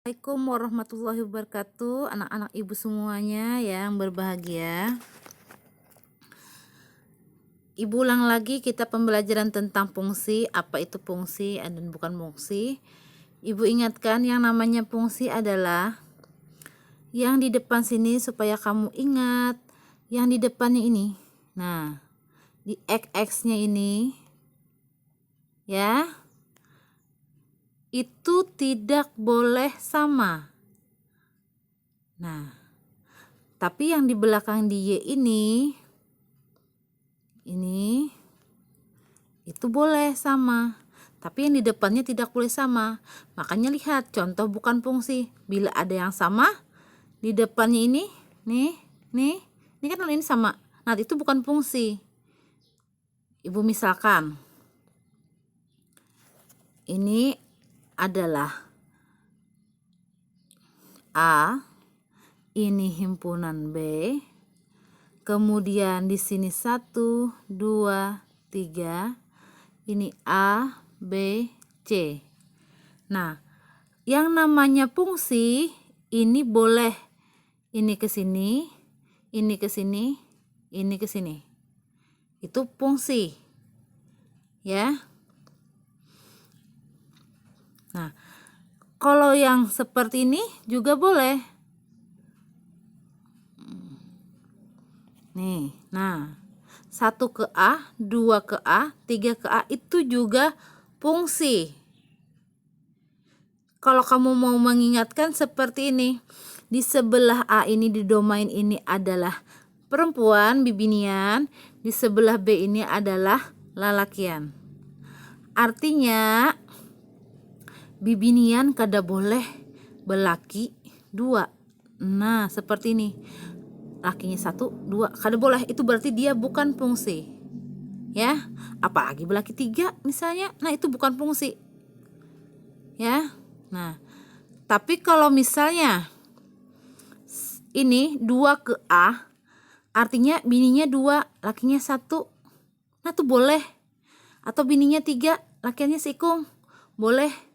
Assalamualaikum warahmatullahi wabarakatuh, anak-anak ibu semuanya yang berbahagia. Ibu ulang lagi kita pembelajaran tentang fungsi, apa itu fungsi dan bukan fungsi. Ibu ingatkan yang namanya fungsi adalah yang di depan sini supaya kamu ingat, yang di depannya ini. Nah, di x-nya ini ya, itu tidak boleh sama. Nah, tapi yang di belakang di Y ini itu boleh sama. Tapi yang di depannya tidak boleh sama. Makanya lihat contoh bukan fungsi. Bila ada yang sama di depannya ini kan ini sama. Nah, itu bukan fungsi. Ibu misalkan ini adalah A, ini himpunan B, kemudian di sini 1, 2, 3, ini A, B, C. Nah, yang namanya fungsi ini boleh ini ke sini, ini ke sini, ini ke sini. Itu fungsi. Ya. Nah, kalau yang seperti ini juga boleh. Nih, nah, 1 ke A, 2 ke A, 3 ke A itu juga fungsi. Kalau kamu mau mengingatkan seperti ini, di sebelah A ini di domain ini adalah perempuan, bibinian, di sebelah B ini adalah lalakian. Artinya bibinian kada boleh belaki 2. Nah, seperti ini. Lakinya 1, 2, kada boleh. Itu berarti dia bukan fungsi. Ya, apalagi belaki 3 misalnya. Nah, itu bukan fungsi. Ya. Nah, tapi kalau misalnya ini 2 ke A, artinya bininya 2, lakinya 1. Nah, itu boleh. Atau bininya 3, lakiannya sikung. Boleh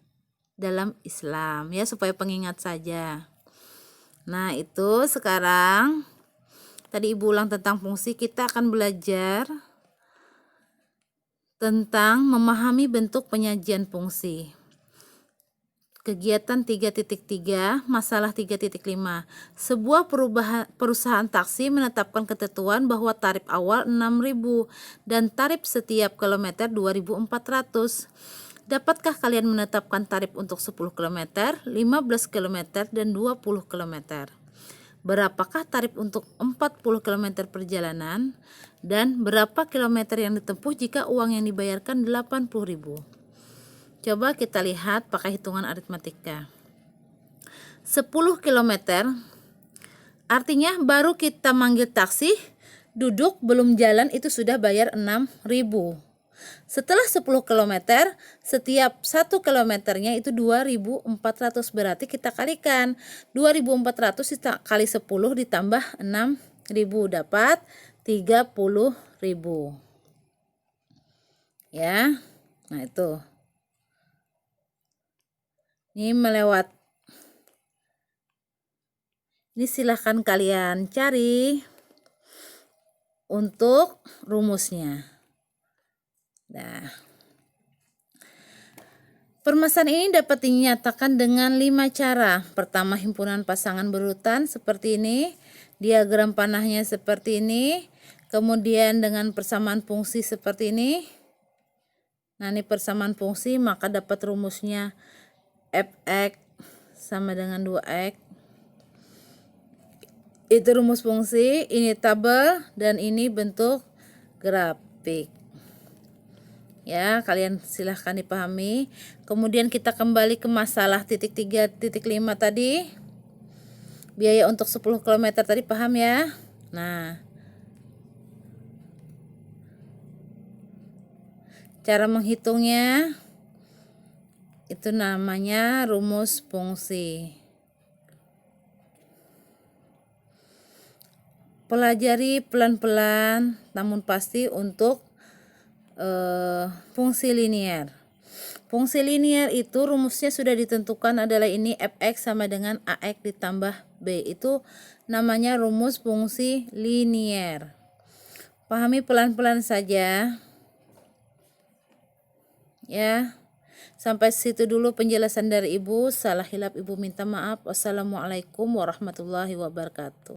dalam Islam ya, supaya pengingat saja. Nah, itu sekarang tadi ibu ulang tentang fungsi, kita akan belajar tentang memahami bentuk penyajian fungsi. Kegiatan 3.3, masalah 3.5. Sebuah perusahaan taksi menetapkan ketentuan bahwa tarif awal 6.000 dan tarif setiap kilometer 2.400. Dapatkah kalian menetapkan tarif untuk 10 km, 15 km, dan 20 km? Berapakah tarif untuk 40 km perjalanan? Dan berapa kilometer yang ditempuh jika uang yang dibayarkan 80.000? Coba kita lihat pakai hitungan aritmatika. 10 km artinya baru kita manggil taksi, duduk belum jalan itu sudah bayar 6.000. Setelah 10 km, setiap 1 kilometernya itu 2.400, berarti kita kalikan 2.400 kali 10 ditambah 6.000 dapat 30.000. Ya. Nah, itu. Ini melewat. Ini silahkan kalian cari untuk rumusnya. Nah, permasalahan ini dapat dinyatakan dengan 5 cara. Pertama, himpunan pasangan berurutan seperti ini, diagram panahnya seperti ini, kemudian dengan persamaan fungsi seperti ini. Nah, ini persamaan fungsi, maka dapat rumusnya fx sama dengan 2x. Itu rumus fungsi, ini tabel, dan ini bentuk grafik. Ya, kalian silahkan dipahami. Kemudian kita kembali ke masalah titik 3.5 tadi. Biaya untuk 10 km tadi, paham ya? Nah, cara menghitungnya itu namanya rumus fungsi. Pelajari pelan-pelan namun pasti untuk fungsi linier. Fungsi linier itu rumusnya sudah ditentukan adalah ini fx sama dengan ax ditambah b. Itu namanya rumus fungsi linier. Pahami pelan-pelan saja. Ya. Sampai situ dulu penjelasan dari Ibu. Salah hilap Ibu minta maaf. Wassalamualaikum warahmatullahi wabarakatuh.